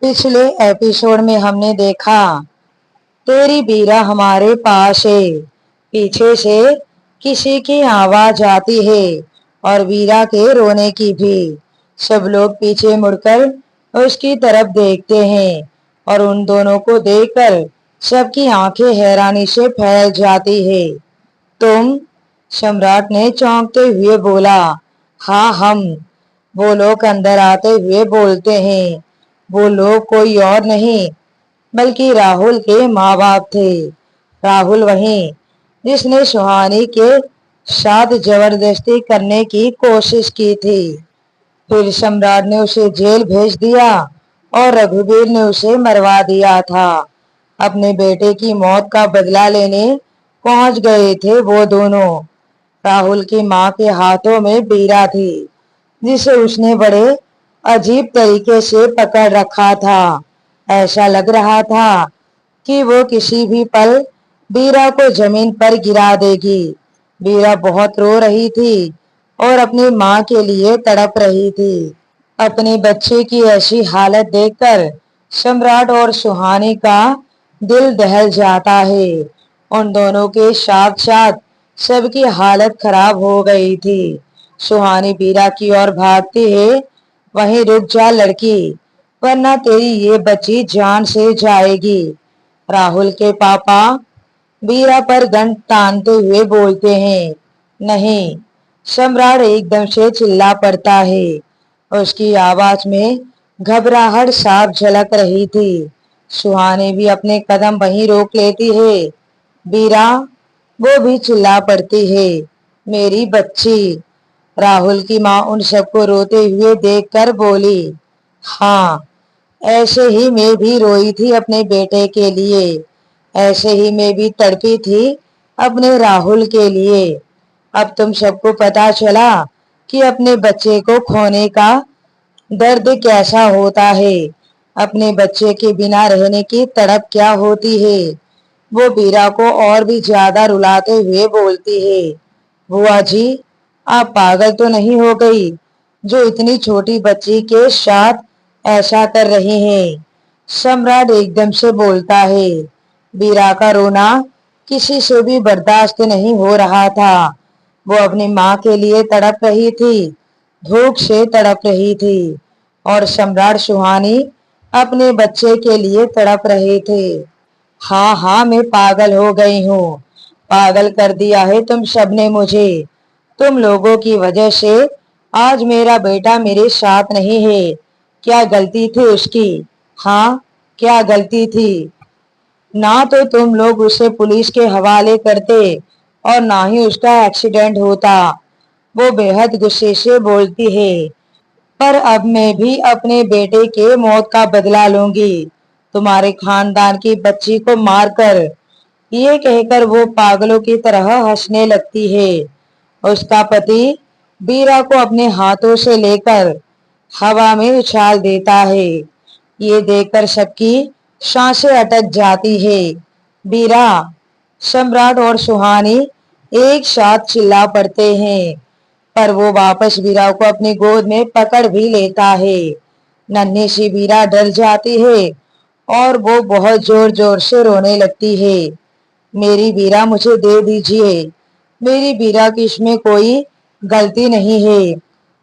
पिछले एपिसोड में हमने देखा तेरी बीरा हमारे पास है। पीछे से किसी की आवाज आती है और बीरा के रोने की भी। सब लोग पीछे मुड़कर उसकी तरफ देखते हैं और उन दोनों को देखकर सबकी आंखें हैरानी से फैल जाती है। तुम? सम्राट ने चौंकते हुए बोला। हाँ हम। वो लोग अंदर आते हुए बोलते हैं। वो लोग कोई और नहीं बल्कि राहुल के माँ बाप थे। राहुल वही जिसने सुहानी के साथ जबरदस्ती करने की कोशिश की थी। फिर सम्राट ने उसे जेल भेज दिया और रघुवीर ने उसे मरवा दिया था। अपने बेटे की मौत का बदला लेने पहुंच गए थे वो दोनों। राहुल की माँ के हाथों में बीरा थी जिसे उसने बड़े अजीब तरीके से पकड़ रखा था। ऐसा लग रहा था कि वो किसी भी पल बीरा को जमीन पर गिरा देगी। बीरा बहुत रो रही थी और अपनी माँ के लिए तड़प रही थी। अपने बच्चे की ऐसी हालत देखकर सम्राट और सुहानी का दिल दहल जाता है। उन दोनों के साथ साथ सबकी हालत खराब हो गई थी। सुहानी बीरा की ओर भागती है। वहीं रुक जा लड़की, वरना तेरी ये बच्ची जान से जाएगी। राहुल के पापा बीरा पर गन तानते हुए बोलते हैं। नहीं। सम्राट एकदम से चिल्ला पड़ता है। उसकी आवाज में घबराहट साफ झलक रही थी। सुहानी भी अपने कदम वहीं रोक लेती है। बीरा? वो भी चिल्ला पड़ती है। मेरी बच्ची। राहुल की माँ उन सबको रोते हुए देखकर बोली। हाँ, ऐसे ही मैं भी रोई थी अपने बेटे के लिए। ऐसे ही मैं भी तड़पी थी अपने राहुल के लिए। अब तुम सबको पता चला कि अपने बच्चे को खोने का दर्द कैसा होता है। अपने बच्चे के बिना रहने की तड़प क्या होती है। वो बीरा को और भी ज्यादा रुलाते हुए बोलती है। बुआ जी, आप पागल तो नहीं हो गई जो इतनी छोटी बच्ची के साथ ऐसा कर रही हैं? सम्राट एकदम से बोलता है। बीरा का रोना किसी से भी बर्दाश्त नहीं हो रहा था। वो अपनी माँ के लिए तड़प रही थी, भूख से तड़प रही थी, और सम्राट सुहानी अपने बच्चे के लिए तड़प रहे थे। हाँ हाँ, मैं पागल हो गई हूँ। पागल कर दिया है तुम सबने मुझे। तुम लोगों की वजह से आज मेरा बेटा मेरे साथ नहीं है। क्या गलती थी उसकी? हाँ, क्या गलती थी? ना तो तुम लोग उसे पुलिस के हवाले करते और ना ही उसका एक्सीडेंट होता। वो बेहद गुस्से से बोलती है। पर अब मैं भी अपने बेटे के मौत का बदला लूंगी, तुम्हारे खानदान की बच्ची को मारकर। ये कहकर वो पागलों की तरह हंसने लगती है। उसका पति बीरा को अपने हाथों से लेकर हवा में उछाल देता है। ये देखकर सबकी सांसें अटक जाती है। बीरा! सम्राट और सुहानी एक साथ चिल्ला पड़ते हैं, पर वो वापस बीरा को अपनी गोद में पकड़ भी लेता है। नन्ही सी बीरा डर जाती है और वो बहुत जोर जोर से रोने लगती है। मेरी बीरा मुझे दे दीजिए। मेरी बीरा की इसमें कोई गलती नहीं है।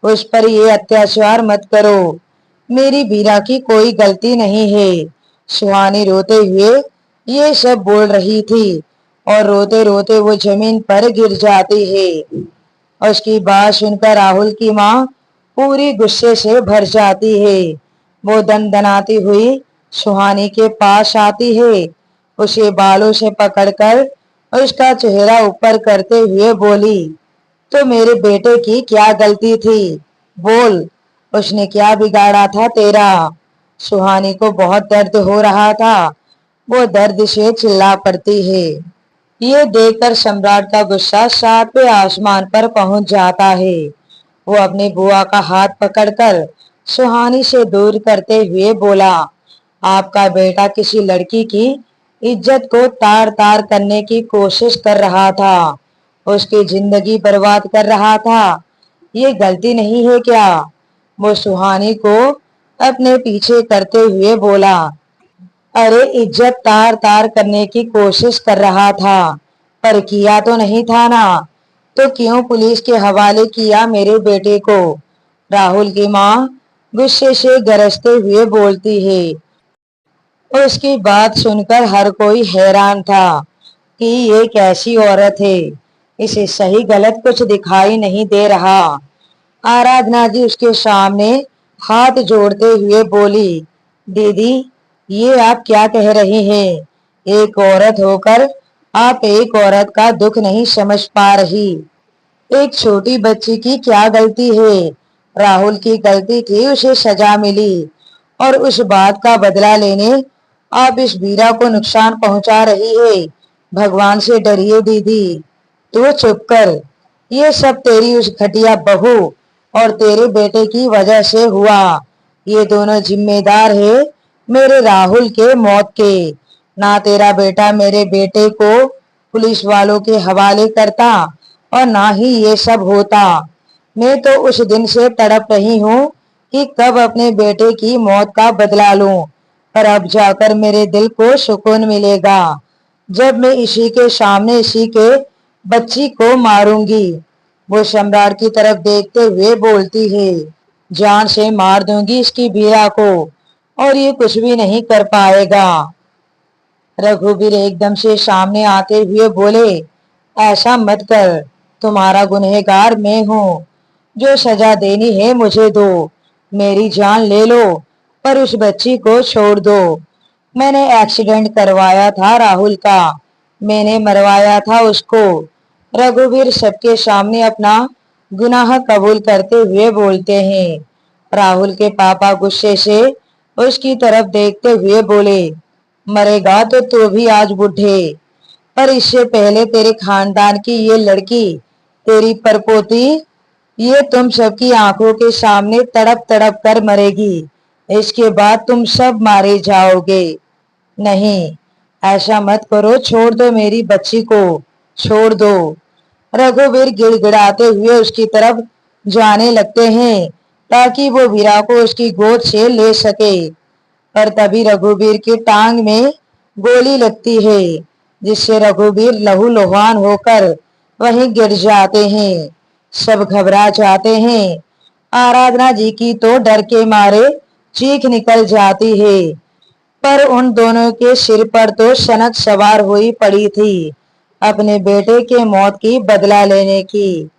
उस पर ये अत्याचार मत करो। मेरी बीरा की कोई गलती नहीं है। सुहानी रोते हुए ये सब बोल रही थी और रोते रोते वो जमीन पर गिर जाती है। उसकी बात सुनकर राहुल की माँ पूरी गुस्से से भर जाती है। वो दनदनाती हुई सुहानी के पास आती है, उसे बालों से पकड़कर उसका चेहरा ऊपर करते हुए बोली। तो मेरे बेटे की क्या गलती थी? बोल, उसने क्या बिगाड़ा था तेरा? सुहानी को बहुत दर्द हो रहा था। वो दर्द से चिल्ला पड़ती है। ये देखकर सम्राट का गुस्सा सातवें आसमान पर पहुंच जाता है। वो अपनी बुआ का हाथ पकड़कर सुहानी से दूर करते हुए बोला। आपका बेटा किसी लड़की की इज्जत को तार तार करने की कोशिश कर रहा था, उसकी जिंदगी बर्बाद कर रहा था। ये गलती नहीं है क्या? वो सुहानी को अपने पीछे करते हुए बोला, अरे इज्जत तार तार करने की कोशिश कर रहा था, पर किया तो नहीं था ना, तो क्यों पुलिस के हवाले किया मेरे बेटे को। राहुल की माँ गुस्से से गरजते हुए बोलती है। उसकी बात सुनकर हर कोई हैरान था कि ये कैसी औरत है, इसे सही गलत कुछ दिखाई नहीं दे रहा। आराधना जी उसके सामने हाथ जोड़ते हुए बोली, दीदी ये आप क्या कह रही हैं? एक औरत होकर आप एक औरत का दुख नहीं समझ पा रही। एक छोटी बच्ची की क्या गलती है? राहुल की गलती थी, उसे सजा मिली, और उस बात का बदला लेने आप इस वीरा को नुकसान पहुंचा रही है। भगवान से डरिए दीदी। तू चुप कर। ये सब तेरी उस घटिया बहू और तेरे बेटे की वजह से हुआ। ये दोनों जिम्मेदार है मेरे राहुल के मौत के। ना तेरा बेटा मेरे बेटे को पुलिस वालों के हवाले करता और ना ही ये सब होता। मैं तो उस दिन से तड़प रही हूँ कि कब अपने बेटे की मौत का बदला लूं, पर अब जाकर मेरे दिल को सुकून मिलेगा जब मैं इसी के सामने इसी के बच्ची को मारूंगी। वो सम्राट की तरफ देखते हुए बोलती है, जान से मार दूंगी इसकी बीरा को और ये कुछ भी नहीं कर पाएगा। रघुवीर एकदम से सामने आते हुए बोले, ऐसा मत कर, तुम्हारा गुनहगार मैं हूँ, जो सजा देनी है मुझे दो। मेरी जान ले लो पर उस बच्ची को छोड़ दो। मैंने एक्सीडेंट करवाया था राहुल का, मैंने मरवाया था उसको। रघुवीर सबके सामने अपना गुनाह कबूल करते हुए बोलते हैं। राहुल के पापा गुस्से से उसकी तरफ देखते हुए बोले, मरेगा तो तू भी आज बुढ़े, पर इससे पहले तेरे खानदान की ये लड़की, तेरी परपोती, ये तुम सबकी आंखों के सामने तड़प तड़प कर मरेगी। इसके बाद तुम सब मारे जाओगे। नहीं, ऐसा मत करो, छोड़ दो मेरी बच्ची को, छोड़ दो। रघुवीर गिड़गिड़ाते हुए उसकी तरफ जाने लगते हैं ताकि वो वीरा को उसकी गोद से ले सके, पर तभी रघुवीर की टांग में गोली लगती है, जिससे रघुवीर लहूलुहान होकर वहीं गिर जाते हैं। सब घबरा जाते हैं। आराधना जी की तो डर के मारे चीख निकल जाती है, पर उन दोनों के सिर पर तो सनक सवार हुई पड़ी थी अपने बेटे के मौत की बदला लेने की।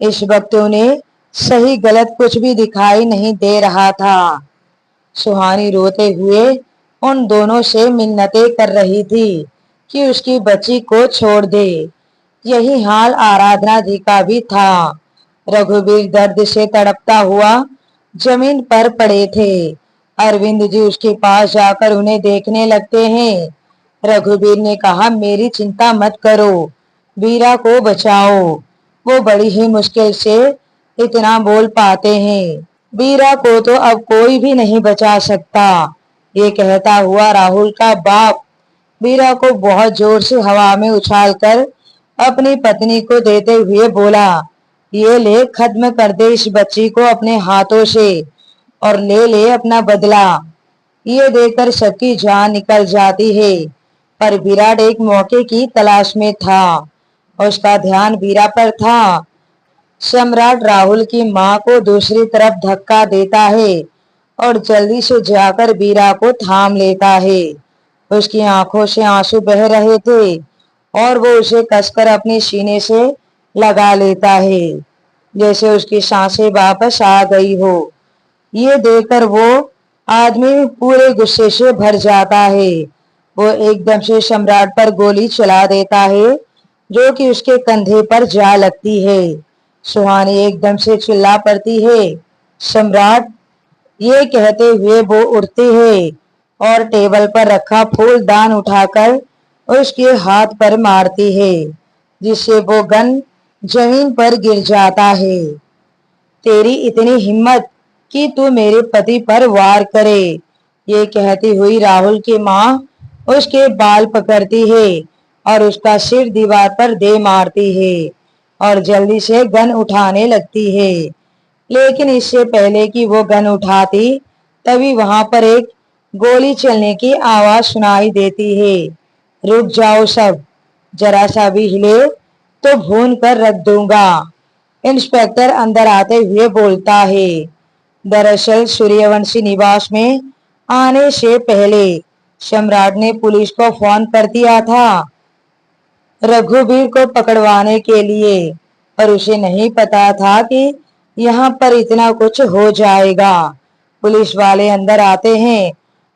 इस वक्त उन्हें सही गलत कुछ भी दिखाई नहीं दे रहा था। सुहानी रोते हुए उन दोनों से मिन्नतें कर रही थी कि उसकी बच्ची को छोड़ दे। यही हाल आराधना जी का भी था। रघुवीर दर्द से तड़पता हुआ जमीन पर पड़े थे। अरविंद जी उसके पास जाकर उन्हें देखने लगते हैं। रघुवीर ने कहा, मेरी चिंता मत करो, वीरा को बचाओ। वो बड़ी ही मुश्किल से इतना बोल पाते हैं। वीरा को तो अब कोई भी नहीं बचा सकता। ये कहता हुआ राहुल का बाप वीरा को बहुत जोर से हवा में उछालकर अपनी पत्नी को देते हुए बोला, ये ले, खत्म कर दे इस बच्ची को अपने हाथों से और ले ले अपना बदला। ये देखकर सबकी जान निकल जाती है, पर विराट एक मौके की तलाश में था। उसका ध्यान वीरा पर था। सम्राट राहुल की मां को दूसरी तरफ धक्का देता है और जल्दी से जाकर वीरा को थाम लेता है। उसकी आंखों से आंसू बह रहे थे और वो उसे कसकर अपने सीने से लगा लेता है, जैसे उसकी सांसें वापस आ गई हो। ये देखकर वो आदमी पूरे गुस्से से भर जाता है। वो एकदम से सम्राट पर गोली चला देता है, जो कि उसके कंधे पर जा लगती है। सुहानी एकदम से चिल्ला पड़ती है, सम्राट। ये कहते हुए वो उठती है और टेबल पर रखा फूलदान उठाकर उसके हाथ पर मारती है, जिससे वो गन जमीन पर गिर जाता है। तेरी इतनी हिम्मत कि तू मेरे पति पर वार करे। ये कहती हुई राहुल की माँ उसके बाल पकड़ती है और उसका सिर दीवार पर दे मारती है और जल्दी से गन उठाने लगती है। लेकिन इससे पहले कि वो गन उठाती, तभी वहां पर एक गोली चलने की आवाज सुनाई देती है। रुक जाओ सब, जरा सा भी हिले तो भून कर रख दूंगा। इंस्पेक्टर अंदर आते हुए बोलता है। दरअसल सूर्यवंशी निवास में आने से पहले सम्राट ने पुलिस को फोन कर दिया था रघुवीर को पकड़वाने के लिए, पर उसे नहीं पता था कि यहाँ पर इतना कुछ हो जाएगा। पुलिस वाले अंदर आते हैं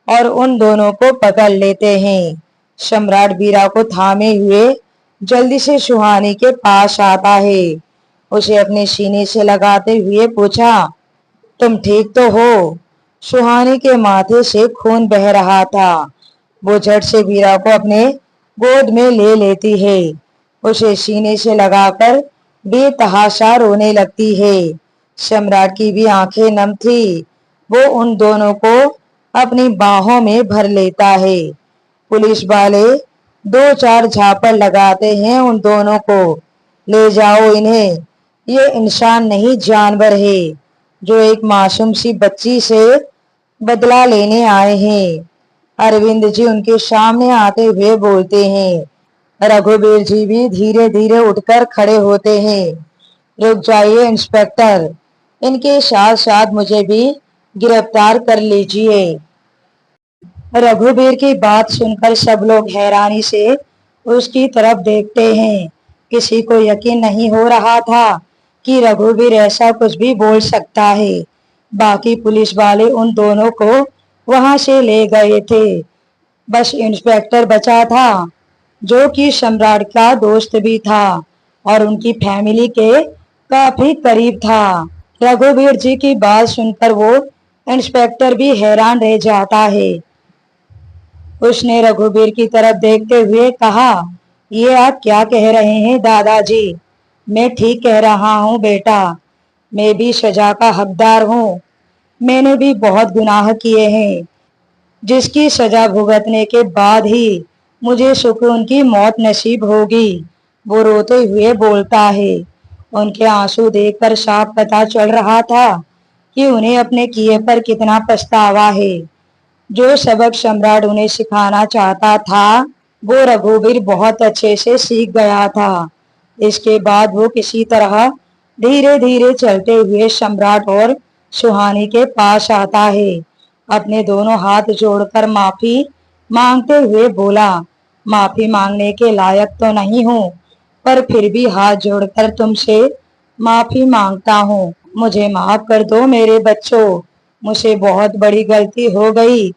और उन दोनों को पकड़ लेते हैं। सम्राट बीरा को थामे हुए जल्दी से सुहानी के पास आता है। उसे अपने सीने से लगाते हुए पूछा, तुम ठीक तो हो? सुहानी के माथे से खून बह रहा था। वो झट से बीरा को अपने गोद में ले लेती है, उसे सीने से लगाकर बेतहाशा रोने लगती है। सम्राट की भी आंखें नम थी। वो उन दोनों को अपनी बाहों में भर लेता है। पुलिस वाले दो चार झापड़ लगाते हैं उन दोनों को। ले जाओ इन्हें, ये इंसान नहीं जानवर है जो एक मासूम सी बच्ची से बदला लेने आए हैं। अरविंद जी उनके सामने आते हुए बोलते हैं। रघुवीर जी भी धीरे धीरे उठकर खड़े होते हैं। रुक जाइए इंस्पेक्टर, इनके साथ साथ मुझे भी गिरफ्तार कर लीजिए। रघुवीर की बात सुनकर सब लोग हैरानी से उसकी तरफ देखते हैं। किसी को यकीन नहीं हो रहा था कि रघुवीर ऐसा कुछ भी बोल सकता है। बाकी पुलिस वाले उन दोनों को वहां से ले गए थे। बस इंस्पेक्टर बचा था, जो कि सम्राट का दोस्त भी था और उनकी फैमिली के काफी करीब था। रघुवीर जी की बात सुनकर वो इंस्पेक्टर भी हैरान रह जाता है। उसने रघुवीर की तरफ देखते हुए कहा, ये आप क्या कह रहे हैं दादाजी? मैं ठीक कह रहा हूँ बेटा, मैं भी सजा का हकदार हूँ। मैंने भी बहुत गुनाह किए हैं, जिसकी सजा भुगतने के बाद ही मुझे सुकून की मौत नसीब होगी। वो रोते हुए बोलता है। उनके आंसू देखकर साफ पता चल रहा था कि उन्हें अपने किए पर कितना पछतावा है। जो सबक सम्राट उन्हें सिखाना चाहता था वो रघुवीर बहुत अच्छे से सीख गया था। इसके बाद वो किसी तरह धीरे धीरे चलते हुए सम्राट और सुहानी के पास आता है। अपने दोनों हाथ जोड़कर माफी मांगते हुए बोला, माफी मांगने के लायक तो नहीं हूँ, पर फिर भी हाथ जोड़कर तुमसे माफी मांगता हूँ। मुझे माफ कर दो मेरे बच्चों, मुझसे बहुत बड़ी गलती हो गई।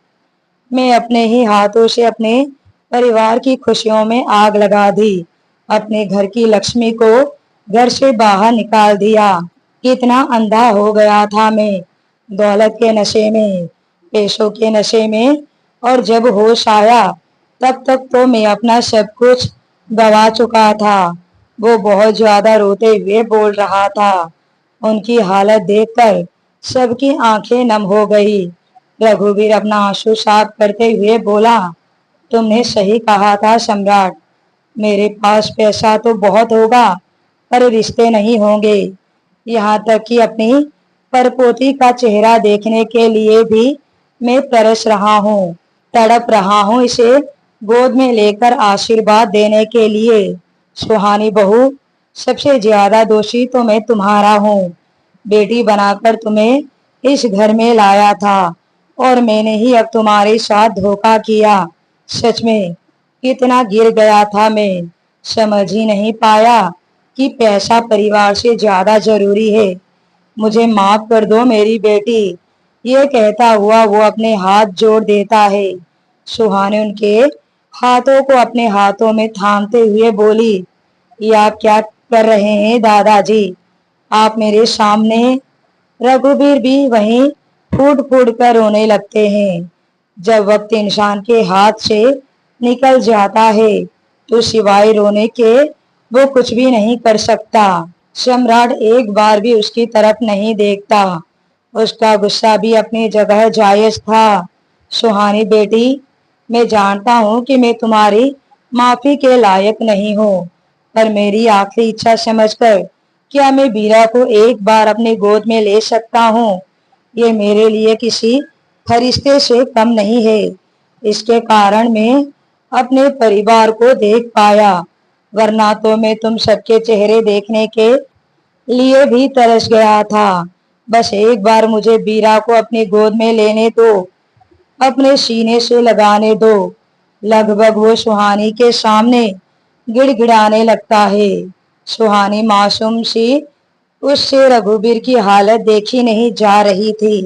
मैं अपने ही हाथों से अपने परिवार की खुशियों में आग लगा दी, अपने घर की लक्ष्मी को घर से बाहर निकाल दिया। कितना अंधा हो गया था मैं, दौलत के नशे में, पैसों के नशे में, और जब होश आया तब तक तो मैं अपना सब कुछ गवा चुका था। वो बहुत ज्यादा रोते हुए बोल रहा था। उनकी हालत देखकर सबकी आंखें नम हो गई। रघुवीर अपना आंसू साफ करते हुए बोला, तुमने सही कहा था सम्राट, मेरे पास पैसा तो बहुत होगा पर रिश्ते नहीं होंगे। यहाँ तक कि अपनी परपोती का चेहरा देखने के लिए भी मैं तरस रहा हूँ, तड़प रहा हूँ इसे गोद में लेकर आशीर्वाद देने के लिए। सुहानी बहू, सबसे ज्यादा दोषी तो मैं तुम्हारा हूँ। बेटी बनाकर तुम्हें इस घर में लाया था और मैंने ही अब तुम्हारे साथ धोखा किया। सच में कितना गिर गया था मैं, समझ ही नहीं पाया कि पैसा परिवार से ज्यादा जरूरी है। मुझे माफ कर दो मेरी बेटी। ये कहता हुआ वो अपने हाथ जोड़ देता है। सुहानी उनके हाथों को अपने हाथों में थामते हुए बोली, ये आप क्या कर रहे हैं दादाजी? आप मेरे सामने। रघुवीर भी वहीं फूट फूट कर रोने लगते हैं। जब वक्त इंसान के हाथ से निकल जाता है तो सिवाय रोने के वो कुछ भी नहीं कर सकता। सम्राट एक बार भी उसकी तरफ नहीं देखता। उसका गुस्सा भी अपनी जगह जायज था। सुहानी बेटी, मैं जानता हूँ कि मैं तुम्हारी माफी के लायक नहीं हूँ, पर मेरी आखिरी इच्छा समझकर क्या मैं बीरा को एक बार अपने गोद में ले सकता हूँ? ये मेरे लिए किसी फरिश्ते से कम नहीं है। इसके कारण मैं अपने परिवार को देख पाया, वरना तो मैं तुम सबके चेहरे देखने के लिए भी तरस गया था। बस एक बार मुझे बीरा को अपनी गोद में लेने दो, अपने सीने से लगाने दो। लगभग वो सुहानी के सामने गिड़गिड़ाने लगता है। सुहानी मासूम सी उससे रघुबीर की हालत देखी नहीं जा रही थी।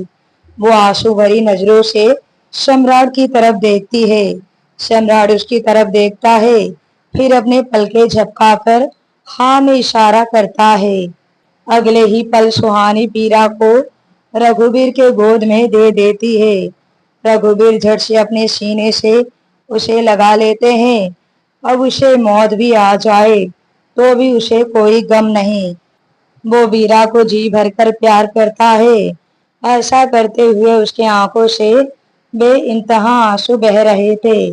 वो आंसू भरी नजरों से सम्राट की तरफ देखती है। सम्राट उसकी तरफ देखता है, फिर अपने पलके झपकाकर हाँ में इशारा करता है। अगले ही पल सुहानी बीरा को रघुबीर के गोद में दे देती है। रघुबीर झट से अपने सीने से उसे लगा लेते हैं। अब उसे मौत भी आ जाए तो भी उसे कोई गम नहीं। वो बीरा को जी भरकर प्यार करता है। ऐसा करते हुए उसकी आंखों से बेइंतहा आंसू बह रहे थे।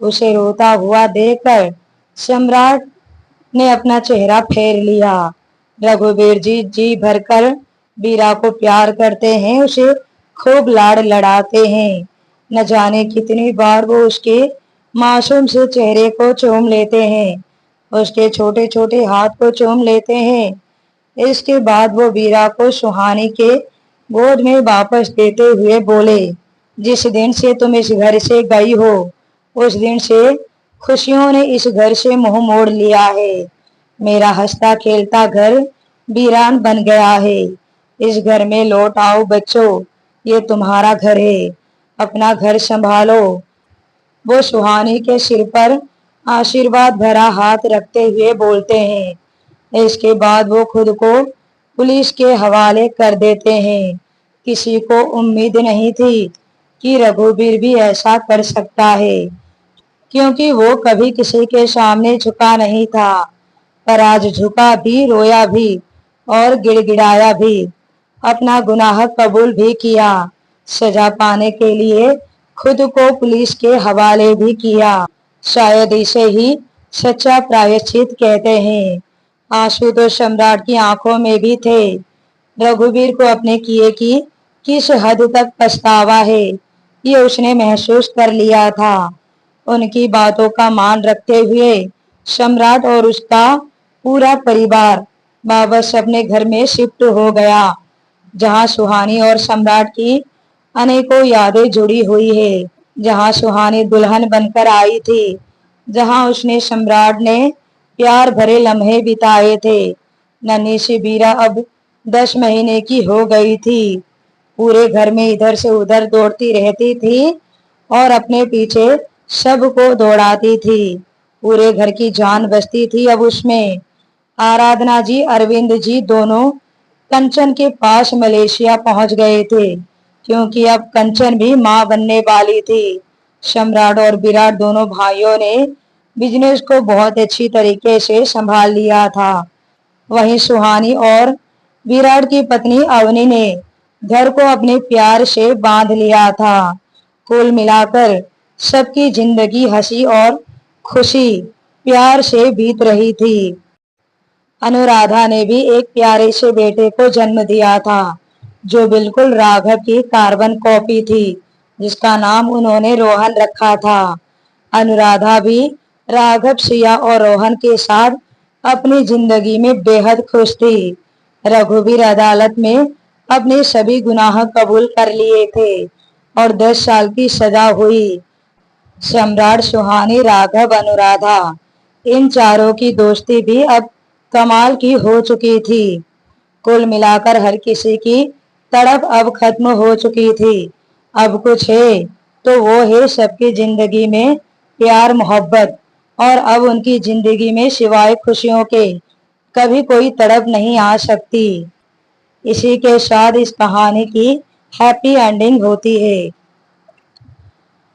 उसे रोता हुआ देखकर सम्राट ने अपना चेहरा फेर लिया। रघुवीर जी जी भरकर बीरा को प्यार करते हैं, उसे खूब लाड़ लड़ाते हैं। न जाने कितनी बार वो उसके मासूम से चेहरे को चूम लेते हैं, उसके छोटे छोटे हाथ को चूम लेते हैं। इसके बाद वो बीरा को सुहानी के गोद में वापस देते हुए बोले, जिस दिन से तुम इस घर से गई हो उस दिन से खुशियों ने इस घर से मुंह मोड़ लिया है। मेरा हंसता खेलता घर वीरान बन गया है। इस घर में लौट आओ बच्चों, ये तुम्हारा घर है, अपना घर संभालो। वो सुहानी के सिर पर आशीर्वाद भरा हाथ रखते हुए बोलते हैं। इसके बाद वो खुद को पुलिस के हवाले कर देते हैं। किसी को उम्मीद नहीं थी कि रघुबीर भी ऐसा कर सकता है, क्योंकि वो कभी किसी के सामने झुका नहीं था। पर आज झुका भी, रोया भी और गिड़गिड़ाया भी, अपना गुनाह कबूल भी किया। सजा पाने के लिए खुद को पुलिस के हवाले भी किया। शायद इसे ही सच्चा प्रायश्चित कहते हैं। आंसू तो सम्राट की आंखों में भी थे। रघुवीर को अपने किए की किस हद तक पछतावा है, ये उसने महसूस कर लिया था। उनकी बातों का मान रखते हुए सम्राट और उसका पूरा परिवार वापस अपने घर में शिफ्ट हो गया, जहां सुहानी और सम्राट की अनेकों यादें जुड़ी हुई है। जहां सुहानी दुल्हन बनकर आई थी, जहां उसने सम्राट ने प्यार भरे लम्हे बिताए थे। नन्ही सी बीरा अब 10 महीने की हो गई थी। पूरे घर में इधर से उधर दौड़ती रहती थी और अपने पीछे सबको दौड़ाती थी। पूरे घर की जान बसती थी अब उसमें। आराधना जी, अरविंद जी दोनों कंचन के पास मलेशिया पहुंच गए थे, क्योंकि अब कंचन भी मां बनने वाली थी। सम्राट और विराट दोनों भाइयों ने बिजनेस को बहुत अच्छी तरीके से संभाल लिया था। वहीं सुहानी और विराट की पत्नी अवनी ने घर को अपने प्यार से बांध लिया था। कुल मिलाकर सबकी जिंदगी हंसी और खुशी प्यार से बीत रही थी। अनुराधा ने भी एक प्यारे से बेटे को जन्म दिया था, जो बिल्कुल राघव की कार्बन कॉपी थी, जिसका नाम उन्होंने रोहन रखा था। अनुराधा भी राघव, सिया और रोहन के साथ अपनी जिंदगी में बेहद खुश थी। रघुवीर अदालत में अपने सभी गुनाह कबूल कर लिए थे और 10 साल की सजा हुई। सम्राट, सुहानी, राघव, अनुराधा, इन चारों की दोस्ती भी अब कमाल की हो चुकी थी। कुल मिलाकर हर किसी की तड़प अब खत्म हो चुकी थी। अब कुछ है तो वो है सबकी जिंदगी में प्यार मोहब्बत, और अब उनकी जिंदगी में सिवाय खुशियों के कभी कोई तड़प नहीं आ सकती। इसी के साथ इस कहानी की हैप्पी एंडिंग होती है।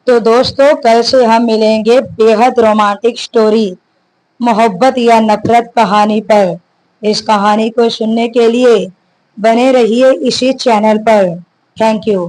तो दोस्तों, कल से हम मिलेंगे बेहद रोमांटिक स्टोरी मोहब्बत या नफरत कहानी पर। इस कहानी को सुनने के लिए बने रहिए इसी चैनल पर। Thank you.